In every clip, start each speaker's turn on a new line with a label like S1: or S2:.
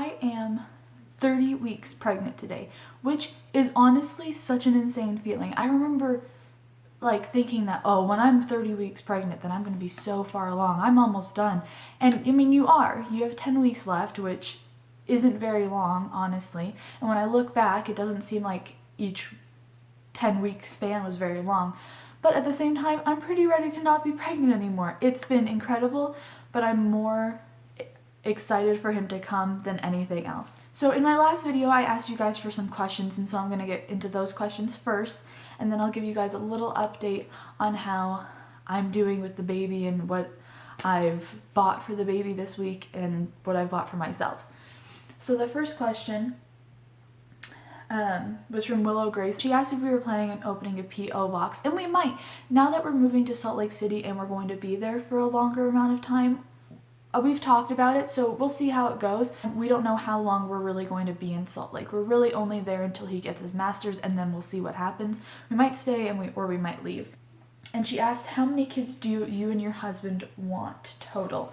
S1: I am 30 weeks pregnant today, which is honestly such an insane feeling. I remember like thinking that, oh, when I'm 30 weeks pregnant, then I'm going to be so far along. I'm almost done. And I mean, you have 10 weeks left, which isn't very long, honestly. And when I look back, it doesn't seem like each 10-week span was very long. But at the same time, I'm pretty ready to not be pregnant anymore. It's been incredible, but I'm more excited for him to come than anything else. So in my last video, I asked you guys for some questions, and so I'm going to get into those questions first, and then I'll give you guys a little update on how I'm doing with the baby and what I've bought for the baby this week and what I've bought for myself. So the first question was from Willow Grace. She asked if we were planning on opening a P.O. box, and we might. Now that we're moving to Salt Lake City and we're going to be there for a longer amount of time, we've talked about it, so we'll see how it goes. We don't know how long we're really going to be in Salt Lake. We're really only there until he gets his master's, and then we'll see what happens. We might stay or we might leave. And she asked, how many kids do you and your husband want total?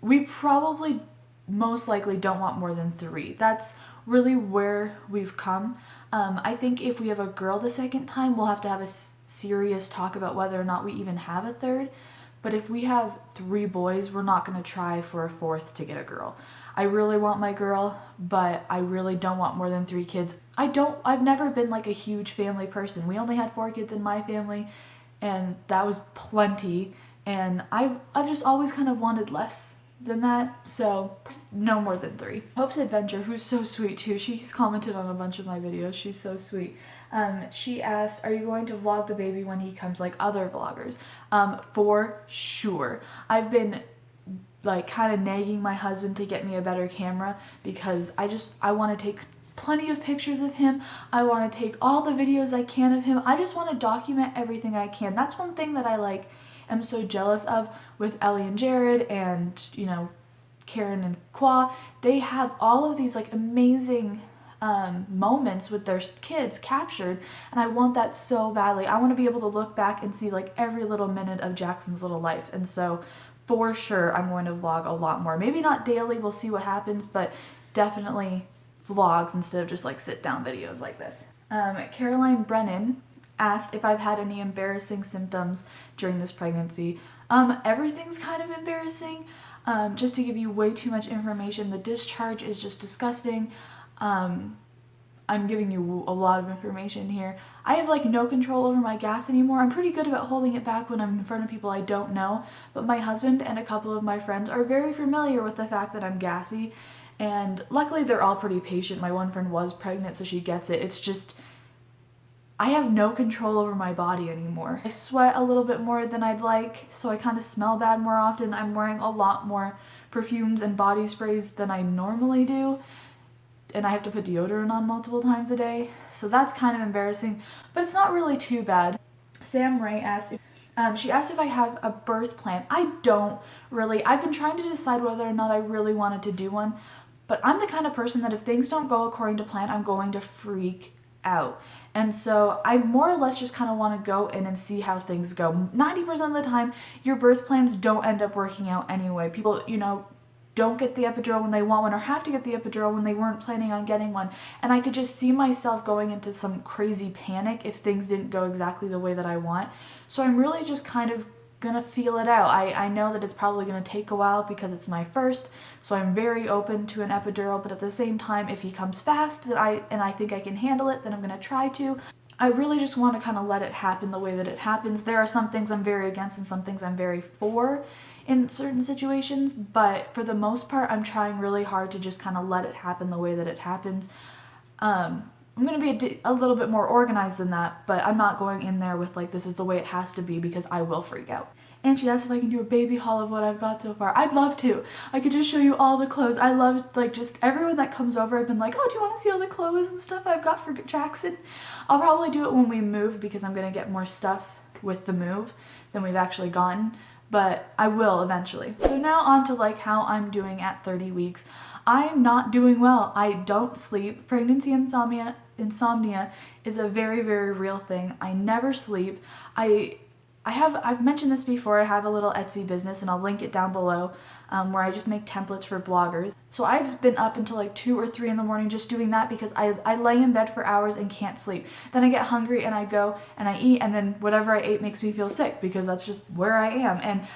S1: We probably most likely don't want more than 3. That's really where we've come. I think if we have a girl the second time, we'll have to have a serious talk about whether or not we even have a third. But if we have 3 boys, we're not going to try for a 4th to get a girl. I really want my girl, but I really don't want more than 3 kids. I've never been like a huge family person. We only had 4 kids in my family, and that was plenty. And I've just always kind of wanted less than that, so no more than 3. Hope's Adventure, who's so sweet too, she's commented on a bunch of my videos, she's so sweet. She asked, are you going to vlog the baby when he comes like other vloggers? For sure. I've been like kind of nagging my husband to get me a better camera because I want to take plenty of pictures of him. I want to take all the videos I can of him. I just want to document everything I can. That's one thing that I am so jealous of with Ellie and Jared and, Karen and Kwa. They have all of these amazing moments with their kids captured, and I want that so badly. I want to be able to look back and see every little minute of Jackson's little life, and so for sure I'm going to vlog a lot more. Maybe not daily, we'll see what happens, but definitely vlogs instead of just sit down videos like this. Caroline Brennan asked if I've had any embarrassing symptoms during this pregnancy. Everything's kind of embarrassing. Just to give you way too much information, the discharge is just disgusting. I'm giving you a lot of information here. I have no control over my gas anymore. I'm pretty good about holding it back when I'm in front of people I don't know, but my husband and a couple of my friends are very familiar with the fact that I'm gassy, and luckily they're all pretty patient. My one friend was pregnant, so she gets it. It's just I have no control over my body anymore. I sweat a little bit more than I'd like, so I kind of smell bad more often. I'm wearing a lot more perfumes and body sprays than I normally do, and I have to put deodorant on multiple times a day, so that's kind of embarrassing, but it's not really too bad. Sam Ray asked, she asked if I have a birth plan. I don't really. I've been trying to decide whether or not I really wanted to do one, but I'm the kind of person that if things don't go according to plan, I'm going to freak out. And so I more or less just kind of want to go in and see how things go. 90% of the time, your birth plans don't end up working out anyway. People, don't get the epidural when they want one or have to get the epidural when they weren't planning on getting one. And I could just see myself going into some crazy panic if things didn't go exactly the way that I want. So I'm really just kind of gonna feel it out. I know that it's probably gonna take a while because it's my first, so I'm very open to an epidural, but at the same time, if he comes fast and I think I can handle it, then I'm gonna try to. I really just want to kind of let it happen the way that it happens. There are some things I'm very against and some things I'm very for in certain situations, but for the most part, I'm trying really hard to just kind of let it happen the way that it happens. I'm going to be a little bit more organized than that, but I'm not going in there with this is the way it has to be, because I will freak out. And she asked if I can do a baby haul of what I've got so far. I'd love to. I could just show you all the clothes. I love just everyone that comes over. I've been like, oh, do you want to see all the clothes and stuff I've got for Jackson? I'll probably do it when we move because I'm going to get more stuff with the move than we've actually gotten, but I will eventually. So now on to how I'm doing at 30 weeks. I'm not doing well. I don't sleep. Pregnancy insomnia is a very, very real thing. I never sleep. I I've mentioned this before, I have a little Etsy business and I'll link it down below, where I just make templates for bloggers. So I've been up until like 2 or 3 in the morning just doing that because I lay in bed for hours and can't sleep. Then I get hungry and I go and I eat, and then whatever I ate makes me feel sick because that's just where I am.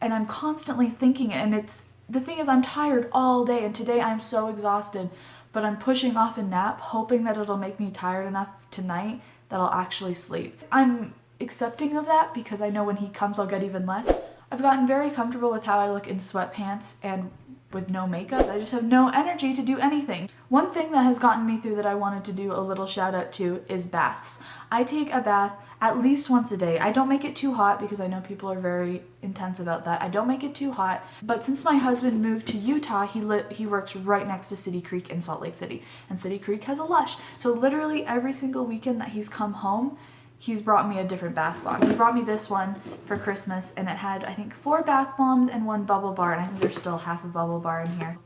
S1: And I'm constantly thinking it, and the thing is I'm tired all day, and today I'm so exhausted, but I'm pushing off a nap hoping that it'll make me tired enough tonight that I'll actually sleep. I'm accepting of that because I know when he comes I'll get even less. I've gotten very comfortable with how I look in sweatpants and with no makeup. I just have no energy to do anything. One thing that has gotten me through that I wanted to do a little shout out to is baths. I take a bath at least once a day. I don't make it too hot because I know people are very intense about that. I don't make it too hot, but since my husband moved to Utah, he works right next to City Creek in Salt Lake City, and City Creek has a lush. So literally every single weekend that he's come home, he's brought me a different bath bomb. He brought me this one for Christmas, and it had, I think, 4 bath bombs and 1 bubble bar, and I think there's still half a bubble bar in here.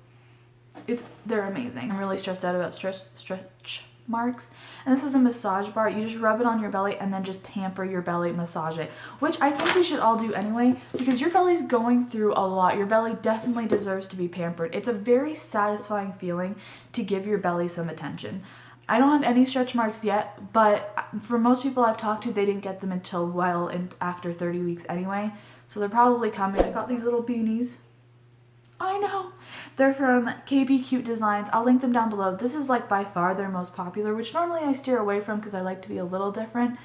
S1: They're amazing. I'm really stressed out about stretch marks. And this is a massage bar. You just rub it on your belly and then just pamper your belly, massage it, which I think we should all do anyway because your belly's going through a lot. Your belly definitely deserves to be pampered. It's a very satisfying feeling to give your belly some attention. I don't have any stretch marks yet, but for most people I've talked to, they didn't get them until after 30 weeks anyway. So they're probably coming. I got these little beanies. I know. They're from KB Cute Designs. I'll link them down below. This is like by far their most popular, which normally I steer away from because I like to be a little different,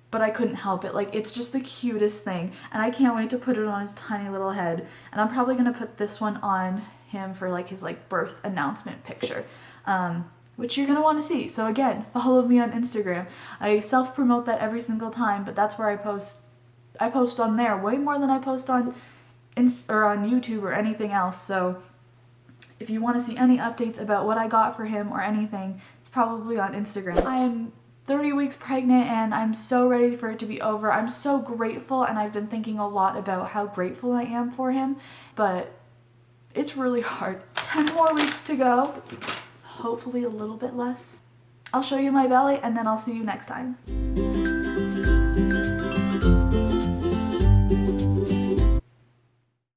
S1: but I couldn't help it. Like, it's just the cutest thing, and I can't wait to put it on his tiny little head. And I'm probably going to put this one on him for like his like birth announcement picture. Which you're going to want to see. So again, follow me on Instagram. I self-promote that every single time, but that's where I post. I post on there way more than I post on on YouTube or anything else. So if you want to see any updates about what I got for him or anything, it's probably on Instagram. I am 30 weeks pregnant and I'm so ready for it to be over. I'm so grateful, and I've been thinking a lot about how grateful I am for him, but it's really hard. 10 more weeks to go. Hopefully a little bit less. I'll show you my belly and then I'll see you next time.